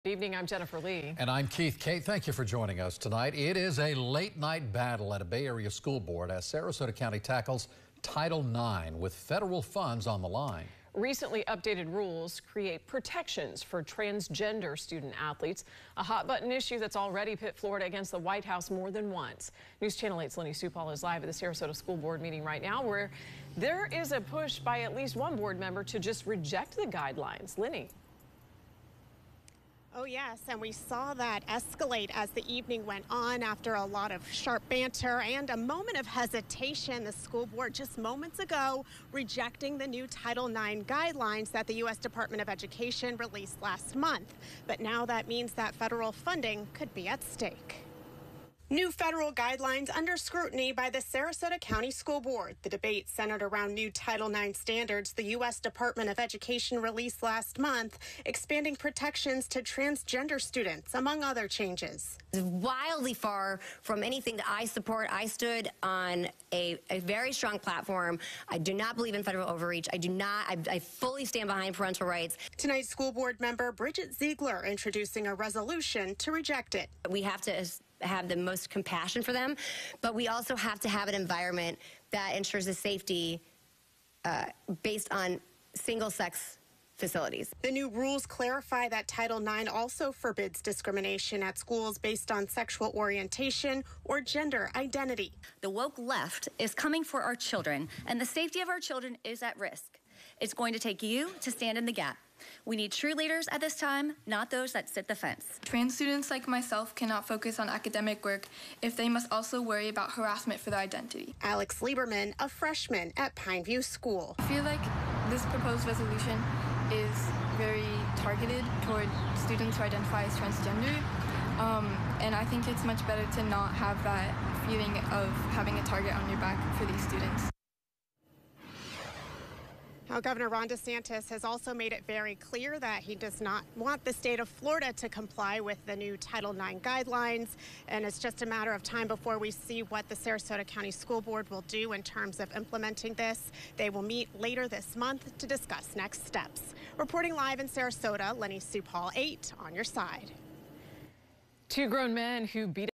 Good evening, I'm Jennifer Lee. And I'm Keith. Kate, thank you for joining us tonight. It is a late-night battle at a Bay Area school board as Sarasota County tackles Title IX with federal funds on the line. Recently updated rules create protections for transgender student athletes, a hot-button issue that's already pit Florida against the White House more than once. News Channel 8's Lenny Supal is live at the Sarasota School Board meeting right now, where there is a push by at least one board member to just reject the guidelines. Lenny. Oh, yes, and we saw that escalate as the evening went on after a lot of sharp banter and a moment of hesitation. The school board just moments ago rejecting the new Title IX guidelines that the U.S. Department of Education released last month. But now that means that federal funding could be at stake. New federal guidelines under scrutiny by the Sarasota County School Board. The debate centered around new Title IX standards the U.S. Department of Education released last month, expanding protections to transgender students, among other changes. It's wildly far from anything that I support. I stood on a very strong platform. I do not believe in federal overreach. I fully stand behind parental rights. Tonight, school board member Bridget Ziegler introducing a resolution to reject it. We have to have the most compassion for them, but we also have to have an environment that ensures the safety based on single-sex facilities. The new rules clarify that Title IX also forbids discrimination at schools based on sexual orientation or gender identity. The woke left is coming for our children, and the safety of our children is at risk. It's going to take you to stand in the gap. We need true leaders at this time, not those that sit the fence. Trans students like myself cannot focus on academic work if they must also worry about harassment for their identity. Alex Lieberman, a freshman at Pineview School. I feel like this proposed resolution is very targeted toward students who identify as transgender, and I think it's much better to not have that feeling of having a target on your back for these students. Now, Governor Ron DeSantis has also made it very clear that he does not want the state of Florida to comply with the new Title IX guidelines, and it's just a matter of time before we see what the Sarasota County School Board will do in terms of implementing this. They will meet later this month to discuss next steps. Reporting live in Sarasota, Lenny Supal, 8 on your side. Two grown men who beat